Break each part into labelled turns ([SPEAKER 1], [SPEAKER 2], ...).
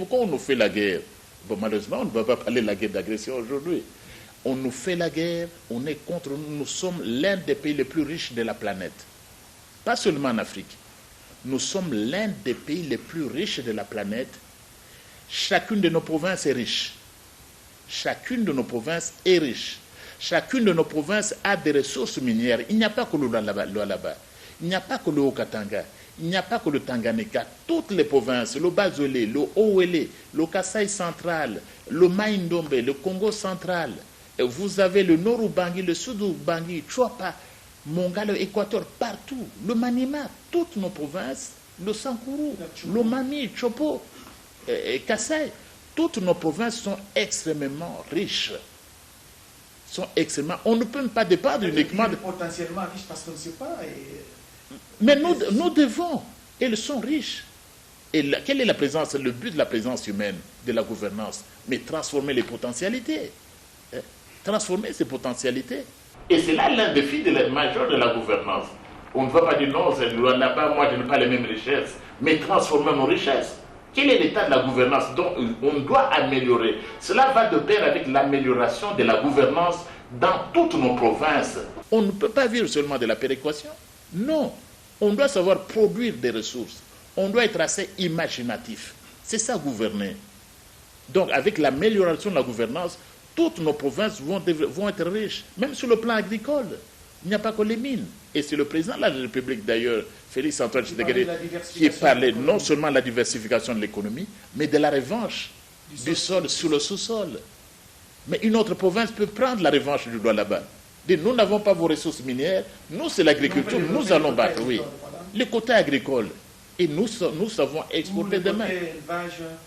[SPEAKER 1] pourquoi on nous fait la guerre? Bon, malheureusement, on ne va pas parler de la guerre d'agression aujourd'hui. On nous fait la guerre, on est contre nous. Nous sommes l'un des pays les plus riches de la planète. Pas seulement en Afrique. Nous sommes l'un des pays les plus riches de la planète. Chacune de nos provinces est riche. Chacune de nos provinces est riche. Chacune de nos provinces a des ressources minières. Il n'y a pas que le Lualaba. Il n'y a pas que le Haut-Katanga. Il n'y a pas que le Tanganyika. Toutes les provinces, le Bazolé, le Owele, le Kasaï central, le Maïndombe, le Congo central. Vous avez le Nord-Ubangi, le Sud-Ubangi, Chouapa, Mongala, l'Équateur, partout. Le Maniema, toutes nos provinces, le Sankourou, le Mami, Chopo, Kasaï. Toutes nos provinces sont extrêmement riches. On ne peut même pas dépendre uniquement de...
[SPEAKER 2] Potentiellement riches parce qu'on ne sait pas.
[SPEAKER 1] Mais nous devons. Elles sont riches. Et quelle est la présence, le but de la présence humaine, de la gouvernance? Mais transformer les potentialités. Transformer ces potentialités. Et c'est là l'un des défis majeur de la gouvernance. On ne va pas dire non, c'est là-bas, moi je n'ai pas les mêmes richesses, mais transformer nos richesses. Quel est l'état de la gouvernance dont on doit améliorer? Cela va de pair avec l'amélioration de la gouvernance dans toutes nos provinces. On ne peut pas vivre seulement de la péréquation. Non, on doit savoir produire des ressources. On doit être assez imaginatif. C'est ça gouverner. Donc avec l'amélioration de la gouvernance, toutes nos provinces vont être riches, même sur le plan agricole. Il n'y a pas que les mines. Et c'est le président de la République, d'ailleurs, Félix Antoine Tshisekedi, qui parlait non seulement de la diversification de l'économie, mais de la revanche du sol sur le sous-sol. Mais une autre province peut prendre la revanche du Lualaba. Nous n'avons pas vos ressources minières, nous c'est l'agriculture, nous allons battre, oui. Les quotas agricoles. Et nous savons exporter demain.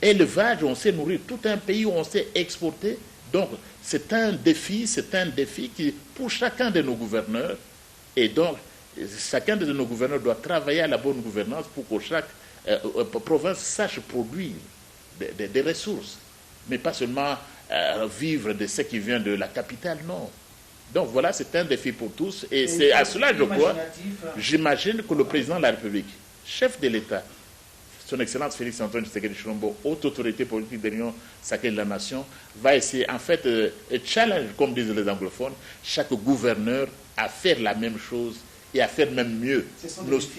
[SPEAKER 1] Élevage, on sait nourrir tout un pays où on sait exporter. Donc, c'est un défi qui, pour chacun de nos gouverneurs, et donc, chacun de nos gouverneurs doit travailler à la bonne gouvernance pour que chaque province sache produire des ressources, mais pas seulement vivre de ce qui vient de la capitale, non. Donc voilà, c'est un défi pour tous, et c'est à cela, je crois, j'imagine que le président de la République, chef de l'État, son Excellence Félix Antoine Tshisekedi Tshilombo, haute autorité politique de l'Union sacrée de la Nation, va essayer, en fait, challenge, comme disent les anglophones, chaque gouverneur à faire la même chose et à faire même mieux.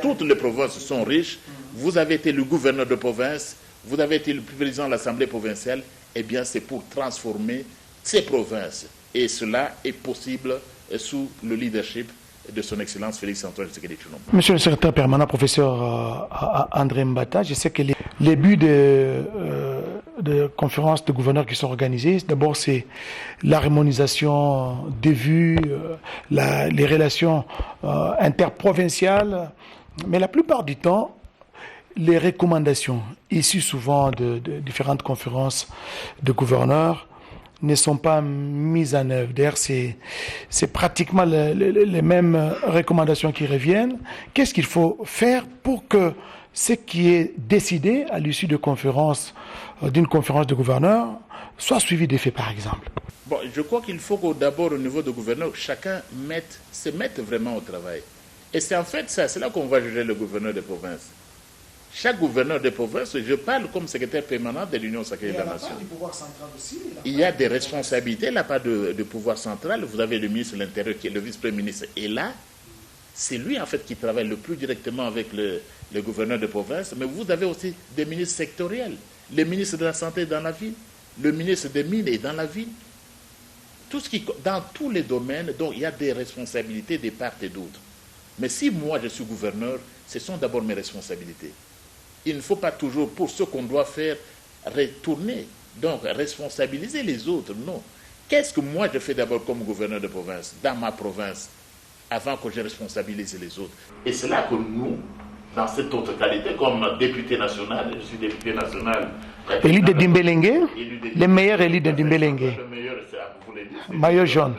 [SPEAKER 1] Toutes les provinces sont riches. Vous avez été le gouverneur de province, vous avez été le président de l'Assemblée provinciale. Eh bien, c'est pour transformer ces provinces. Et cela est possible sous le leadership de son Excellence Félix Antoine Tshisekedi Tshilombo.
[SPEAKER 2] Monsieur le secrétaire permanent, professeur André Mbata, je sais que les buts de conférences de gouverneurs qui sont organisées, d'abord c'est l'harmonisation des vues, les relations interprovinciales, mais la plupart du temps, les recommandations issues souvent de différentes conférences de gouverneurs ne sont pas mises en œuvre. D'ailleurs, c'est pratiquement les mêmes recommandations qui reviennent. Qu'est-ce qu'il faut faire pour que ce qui est décidé à l'issue d'une conférence de gouverneurs soit suivi des faits, par exemple?
[SPEAKER 1] Bon, je crois qu'il faut que d'abord, au niveau de gouverneurs, chacun se mette vraiment au travail. Et c'est en fait ça, c'est là qu'on va juger le gouverneur des provinces. Chaque gouverneur de province, je parle comme secrétaire permanent de l'Union sacrée de la Nation. Il y a des responsabilités, il n'y a pas de pouvoir central. Vous avez le ministre de l'Intérieur, qui est le vice-premier ministre, est là. C'est lui, en fait, qui travaille le plus directement avec le gouverneur de province. Mais vous avez aussi des ministres sectoriels. Le ministre de la Santé est dans la ville. Le ministre des Mines est dans la ville. Dans tous les domaines, donc, il y a des responsabilités de part et d'autre. Mais si moi, je suis gouverneur, ce sont d'abord mes responsabilités. Il ne faut pas toujours, pour ce qu'on doit faire, retourner, donc responsabiliser les autres. Non. Qu'est-ce que moi je fais d'abord comme gouverneur de province, dans ma province, avant que je responsabilise les autres? Et c'est là que nous, dans cette autre qualité, comme député national, je suis député national.
[SPEAKER 2] Élu de Dimbelengue, le meilleur élu de Dimbelengue.
[SPEAKER 1] Le meilleur, c'est à vous le dire.
[SPEAKER 2] Maillot jaune.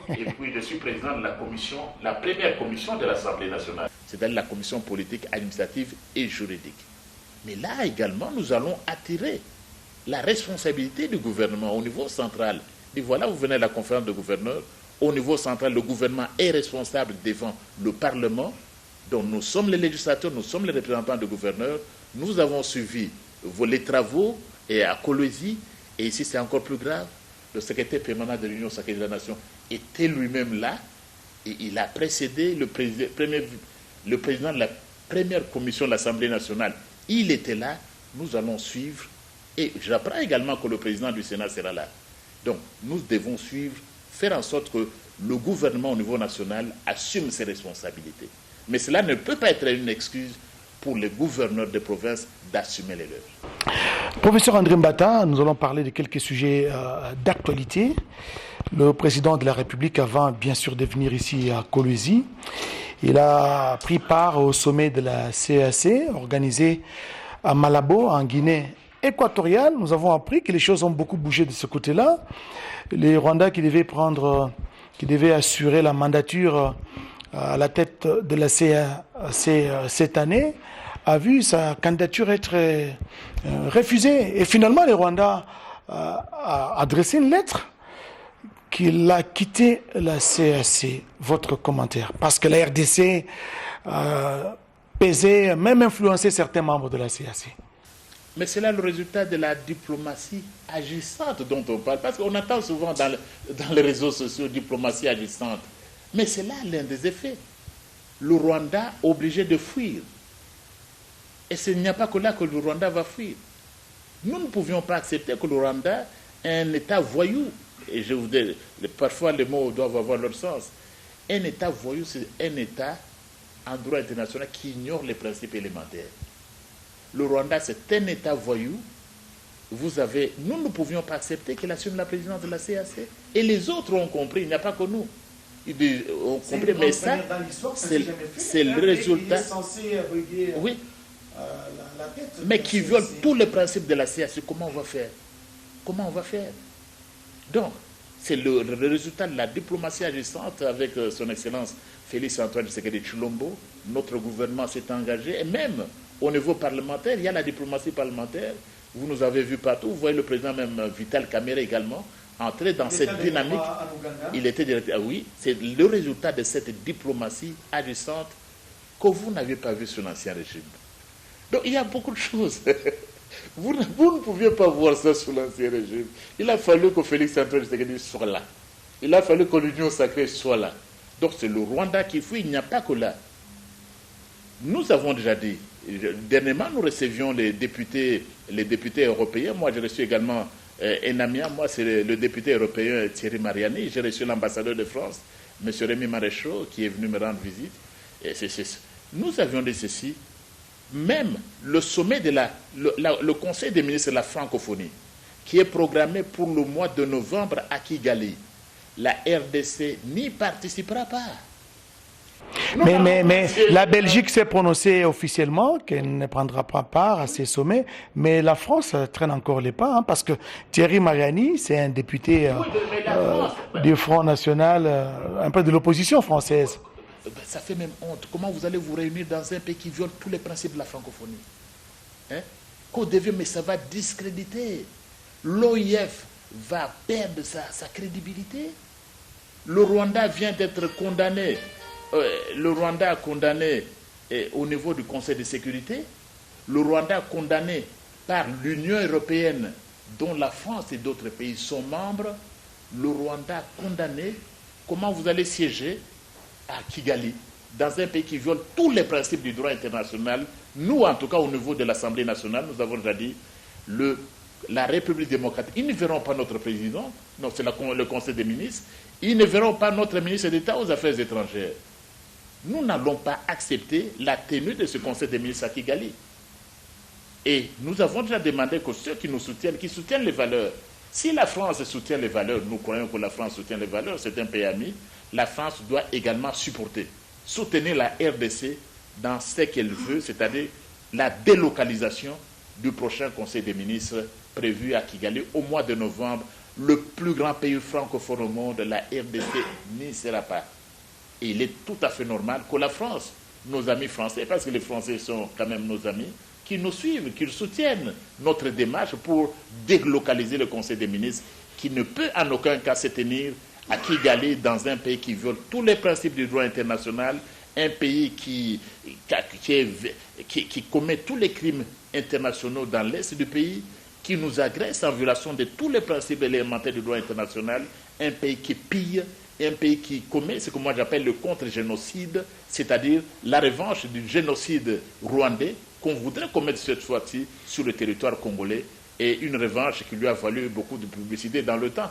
[SPEAKER 1] Et puis je suis président de la première commission de l'Assemblée nationale, c'est-à-dire la commission politique, administrative et juridique. Mais là également, nous allons attirer la responsabilité du gouvernement au niveau central. Et voilà, vous venez à la conférence de gouverneurs. Au niveau central, le gouvernement est responsable devant le Parlement. Donc nous sommes les législateurs, nous sommes les représentants du gouverneur. Nous avons suivi les travaux et à Kolwezi, et ici c'est encore plus grave, le secrétaire permanent de l'Union sacrée de la Nation était lui-même là, et il a précédé le président de la première commission de l'Assemblée nationale. Il était là, nous allons suivre, et j'apprends également que le président du Sénat sera là. Donc, nous devons suivre, faire en sorte que le gouvernement au niveau national assume ses responsabilités. Mais cela ne peut pas être une excuse pour les gouverneurs de province d'assumer les leurs.
[SPEAKER 2] Professeur André Mbata, nous allons parler de quelques sujets d'actualité. Le président de la République, avant bien sûr de venir ici à Kolwezi, il a pris part au sommet de la CEAC organisé à Malabo, en Guinée équatoriale. Nous avons appris que les choses ont beaucoup bougé de ce côté-là. Les Rwandais qui devaient assurer la mandature à la tête de la CEAC cette année, a vu sa candidature être refusée. Et finalement, les Rwandais a adressé une lettre qu'il a quitté la CEAC. Votre commentaire? Parce que la RDC pesait, même influençait certains membres de la CEAC.
[SPEAKER 1] Mais c'est là le résultat de la diplomatie agissante dont on parle. Parce qu'on entend souvent dans les réseaux sociaux diplomatie agissante. Mais c'est là l'un des effets. Le Rwanda obligé de fuir. Et il n'y a pas que là que le Rwanda va fuir. Nous ne pouvions pas accepter que le Rwanda ait un État voyou. Et je vous dis, parfois les mots doivent avoir leur sens. Un État voyou, c'est un État en droit international qui ignore les principes élémentaires. Le Rwanda, c'est un État voyou. Nous ne pouvions pas accepter qu'il assume la présidence de la CEAC. Et les autres ont compris, il n'y a pas que nous. Ils ont compris, mais ça, c'est le résultat. Oui. Mais qui viole tous les principes de la CEAC. Comment on va faire? Comment on va faire? Donc, c'est le résultat de la diplomatie agissante avec son Excellence Félix Antoine Tshisekedi Tshilombo. Notre gouvernement s'est engagé, et même au niveau parlementaire, il y a la diplomatie parlementaire. Vous nous avez vu partout. Vous voyez le président même Vital Kamerhe également entrer dans cette dynamique. Il était directeur. Ah oui, c'est le résultat de cette diplomatie agissante que vous n'avez pas vu sur l'ancien régime. Donc il y a beaucoup de choses. Vous ne pouviez pas voir ça sous l'ancien régime. Il a fallu que Félix Antoine Tshisekedi soit là. Il a fallu que l'Union sacrée soit là. Donc c'est le Rwanda qui fuit, il n'y a pas que là. Nous avons déjà dit, dernièrement nous recevions les députés européens. Moi j'ai reçu également un ami, moi c'est le député européen Thierry Mariani. J'ai reçu l'ambassadeur de France, M. Rémi Maréchal, qui est venu me rendre visite. Et nous avions dit ceci. Même le sommet de le Conseil des ministres de la francophonie, qui est programmé pour le mois de novembre à Kigali, la RDC n'y participera pas.
[SPEAKER 2] Mais la Belgique s'est prononcée officiellement qu'elle ne prendra pas part à ces sommets, mais la France traîne encore les pas, hein, parce que Thierry Mariani, c'est un député du Front National, un peu de l'opposition française.
[SPEAKER 1] Ça fait même honte. Comment vous allez vous réunir dans un pays qui viole tous les principes de la francophonie? Mais ça va discréditer. L'OIF va perdre sa crédibilité. Le Rwanda vient d'être condamné. Le Rwanda a condamné au niveau du Conseil de sécurité. Le Rwanda condamné par l'Union européenne, dont la France et d'autres pays sont membres. Le Rwanda condamné. Comment vous allez siéger à Kigali, dans un pays qui viole tous les principes du droit international? Nous, en tout cas, au niveau de l'Assemblée nationale, nous avons déjà dit, la République démocratique, ils ne verront pas notre président, non, c'est le Conseil des ministres, ils ne verront pas notre ministre d'État aux Affaires étrangères. Nous n'allons pas accepter la tenue de ce Conseil des ministres à Kigali. Et nous avons déjà demandé que ceux qui nous soutiennent, qui soutiennent les valeurs, si la France soutient les valeurs, nous croyons que la France soutient les valeurs, c'est un pays ami, la France doit également soutenir la RDC dans ce qu'elle veut, c'est-à-dire la délocalisation du prochain Conseil des ministres prévu à Kigali au mois de novembre. Le plus grand pays francophone au monde, la RDC n'y sera pas. Et il est tout à fait normal que la France, nos amis français, parce que les Français sont quand même nos amis, qui nous suivent, qui soutiennent notre démarche pour délocaliser le Conseil des ministres, qui ne peut en aucun cas se tenir à Kigali, dans un pays qui viole tous les principes du droit international, un pays qui commet tous les crimes internationaux dans l'est du pays, qui nous agresse en violation de tous les principes élémentaires du droit international, un pays qui pille, un pays qui commet ce que moi j'appelle le contre-génocide, c'est-à-dire la revanche du génocide rwandais qu'on voudrait commettre cette fois-ci sur le territoire congolais, et une revanche qui lui a valu beaucoup de publicité dans le temps,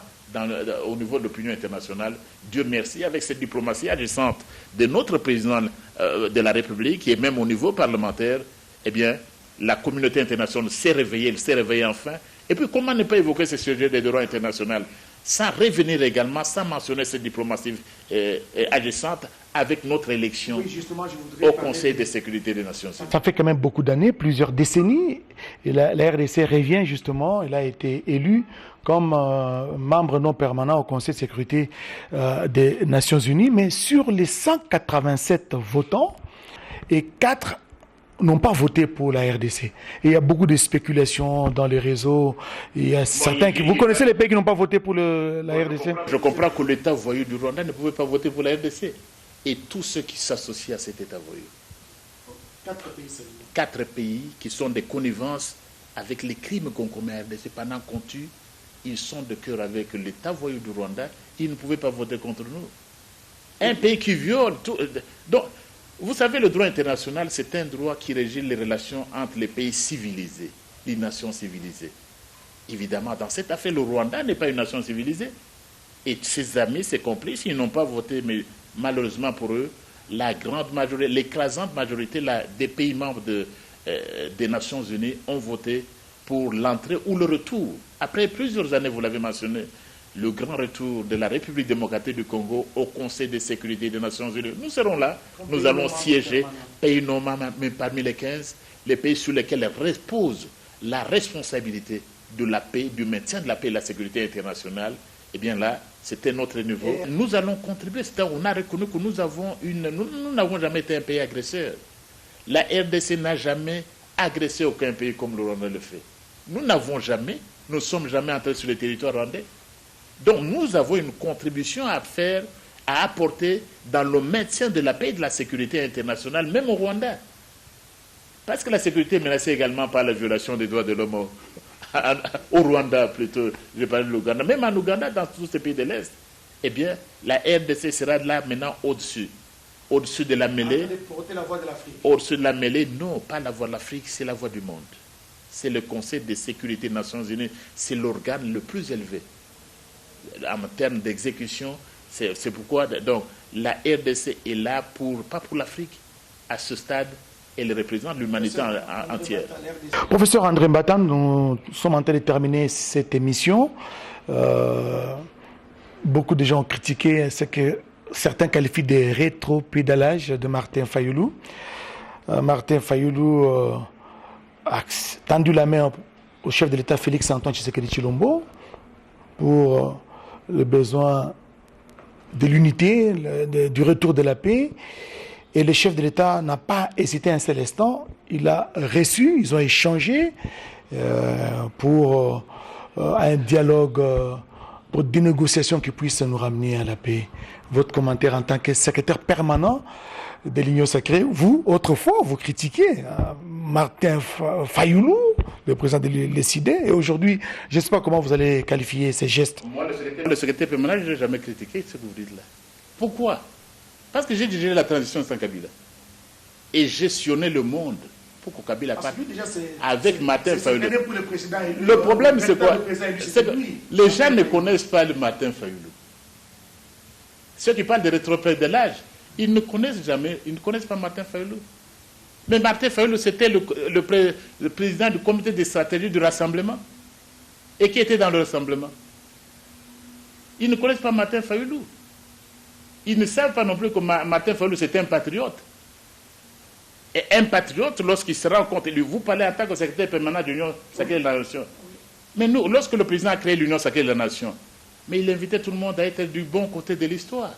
[SPEAKER 1] au niveau de l'opinion internationale. Dieu merci, avec cette diplomatie agissante de notre président de la République, et même au niveau parlementaire, eh bien, la communauté internationale s'est réveillée, elle s'est réveillée enfin. Et puis, comment ne pas évoquer ce sujet des droits internationaux sans revenir également, sans mentionner cette diplomatie agissante avec notre élection au Conseil de sécurité des Nations Unies.
[SPEAKER 2] Ça fait quand même beaucoup d'années, plusieurs décennies, et la RDC revient justement, elle a été élue comme membre non permanent au Conseil de sécurité des Nations Unies, mais sur les 187 votants, et 4 n'ont pas voté pour la RDC. Et il y a beaucoup de spéculations dans les réseaux. Il y a certains qui... Vous connaissez les pays qui n'ont pas voté pour la RDC?
[SPEAKER 1] Je comprends que l'État voyou du Rwanda ne pouvait pas voter pour la RDC. Et tous ceux qui s'associent à cet État voyou. 4 pays qui sont des connivences avec les crimes qu'on commet à la RDC. Pendant qu'on tue, ils sont de cœur avec l'État voyou du Rwanda. Ils ne pouvaient pas voter contre nous. Un pays qui viole tout... Donc, vous savez, le droit international, c'est un droit qui régit les relations entre les pays civilisés, les nations civilisées. Évidemment, dans cette affaire, le Rwanda n'est pas une nation civilisée. Et ses amis, ses complices, ils n'ont pas voté, mais malheureusement pour eux, la grande majorité, l'écrasante majorité des pays membres des Nations Unies ont voté pour l'entrée ou le retour. Après plusieurs années, vous l'avez mentionné, le grand retour de la République démocratique du Congo au Conseil de sécurité des Nations Unies. Nous serons là, nous allons siéger, pays non mais parmi les 15, les pays sur lesquels repose la responsabilité de la paix, du maintien de la paix et de la sécurité internationale. Eh bien là, c'était notre niveau. Nous allons contribuer, on a reconnu que nous n'avons jamais été un pays agresseur. La RDC n'a jamais agressé aucun pays comme le Rwanda le fait. Nous ne sommes jamais entrés sur le territoire rwandais. Donc nous avons une contribution à faire, à apporter dans le maintien de la paix et de la sécurité internationale, même au Rwanda. Parce que la sécurité est menacée également par la violation des droits de l'homme au Rwanda plutôt, je parle de l'Ouganda, même en Ouganda, dans tous ces pays de l'Est. Eh bien, la RDC sera là maintenant au-dessus. Au-dessus de la mêlée. Au-dessus de la mêlée, non, pas la voix de l'Afrique, c'est la voix du monde. C'est le Conseil de sécurité des Nations Unies, c'est l'organe le plus élevé. En termes d'exécution, c'est pourquoi donc, la RDC est là pas pour l'Afrique. À ce stade, elle représente l'humanité entière.
[SPEAKER 2] Professeur André Mbatan, nous sommes en train de terminer cette émission. Beaucoup de gens ont critiqué ce que certains qualifient de rétropédalage de Martin Fayoulou. Martin Fayoulou a tendu la main au chef de l'État Félix Antoine Tshisekedi Tshilombo pour le besoin de l'unité, du retour de la paix. Et le chef de l'État n'a pas hésité un seul instant. Il a reçu, ils ont échangé pour un dialogue, pour des négociations qui puissent nous ramener à la paix. Votre commentaire en tant que secrétaire permanent de l'Union sacrée, vous, autrefois, vous critiquiez Martin Fayoulou, le président de l'ECID, et aujourd'hui, je ne sais pas comment vous allez qualifier ces gestes.
[SPEAKER 1] Moi, le secrétaire permanent, je n'ai jamais critiqué ce que vous dites là. Pourquoi? Parce que j'ai dirigé la transition sans Kabila. Et gestionné le monde pour que Kabila parte avec Martin Fayoulou. Le problème, c'est quoi? C'est que les gens ne connaissent pas le Martin Fayoulou. Ceux qui parlent de rétropédalage, ils ne connaissent pas Martin Fayoulou. Mais Martin Fayoulou, c'était le président du comité de stratégie du rassemblement. Et qui était dans le rassemblement. Ils ne connaissent pas Martin Fayoulou. Ils ne savent pas non plus que Martin Fayoulou, c'était un patriote. Et un patriote, lorsqu'il se rend compte, vous parlez en tant que secrétaire permanent de l'Union sacrée de la Nation. Mais nous, lorsque le président a créé l'Union sacrée de la Nation, mais il invitait tout le monde à être du bon côté de l'histoire.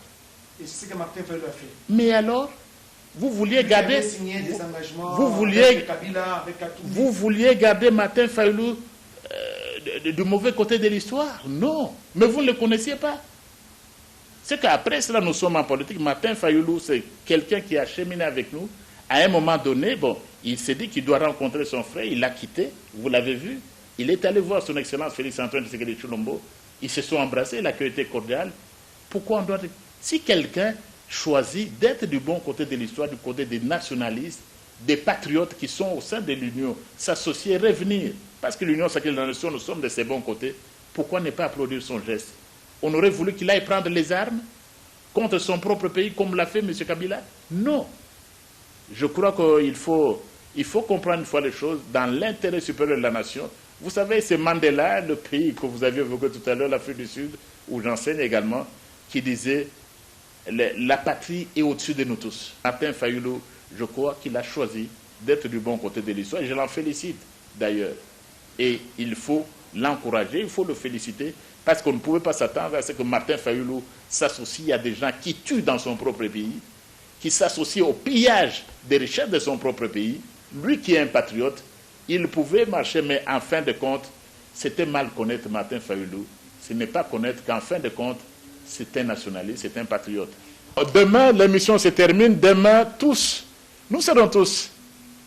[SPEAKER 2] Et c'est ce que Martin Fayoulou a fait.
[SPEAKER 1] Mais alors, vous vouliez garder... Vous vouliez garder Martin Fayoulou du mauvais côté de l'histoire? Non. Mais vous ne le connaissiez pas. C'est qu'après cela, nous sommes en politique. Martin Fayoulou, c'est quelqu'un qui a cheminé avec nous. À un moment donné, bon, il s'est dit qu'il doit rencontrer son frère. Il l'a quitté. Vous l'avez vu. Il est allé voir son Excellence Félix Antoine Tshisekedi Tshilombo. Ils se sont embrassés, l'accueil était cordial. Pourquoi on doit... Si quelqu'un choisit d'être du bon côté de l'histoire, du côté des nationalistes, des patriotes qui sont au sein de l'Union, s'associer, revenir, parce que l'Union sacrée de la nation, nous sommes de ses bons côtés, pourquoi ne pas applaudir son geste? On aurait voulu qu'il aille prendre les armes contre son propre pays, comme l'a fait M. Kabila? Non. Je crois qu'il faut comprendre une fois les choses dans l'intérêt supérieur de la nation. Vous savez, c'est Mandela, le pays que vous aviez évoqué tout à l'heure, l'Afrique du Sud, où j'enseigne également, qui disait « La patrie est au-dessus de nous tous ». Martin Fayulu, je crois qu'il a choisi d'être du bon côté de l'histoire, et je l'en félicite d'ailleurs. Et il faut l'encourager, il faut le féliciter, parce qu'on ne pouvait pas s'attendre à ce que Martin Fayulu s'associe à des gens qui tuent dans son propre pays, qui s'associent au pillage des richesses de son propre pays. Lui qui est un patriote, il pouvait marcher, mais en fin de compte, c'était mal connaître Martin Fayulu. Ce n'est pas connaître qu'en fin de compte, c'est un nationaliste, c'est un patriote. Demain, l'émission se termine. Demain, nous serons tous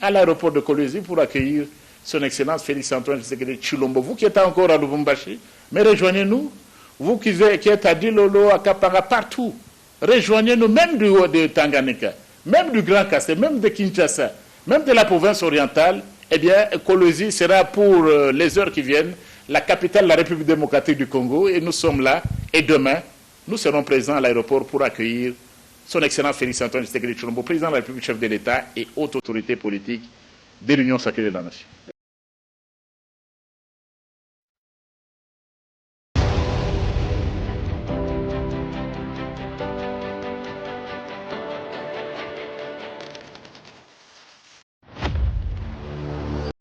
[SPEAKER 1] à l'aéroport de Kolwezi pour accueillir son Excellence Félix Antoine Tshisekedi Tshilombo. Vous qui êtes encore à Lubumbashi, mais rejoignez-nous. Vous qui êtes à Dilolo, à Kapara, partout, rejoignez-nous, même du haut de Tanganyika, même du Grand Kassai, même de Kinshasa, même de la province orientale. Eh bien, Kolwezi sera pour les heures qui viennent la capitale de la République démocratique du Congo, et nous sommes là. Et demain, nous serons présents à l'aéroport pour accueillir son Excellence Félix Antoine Tshisekedi Tshilombo, président de la République, chef de l'État et haute autorité politique de l'Union sacrée de la nation.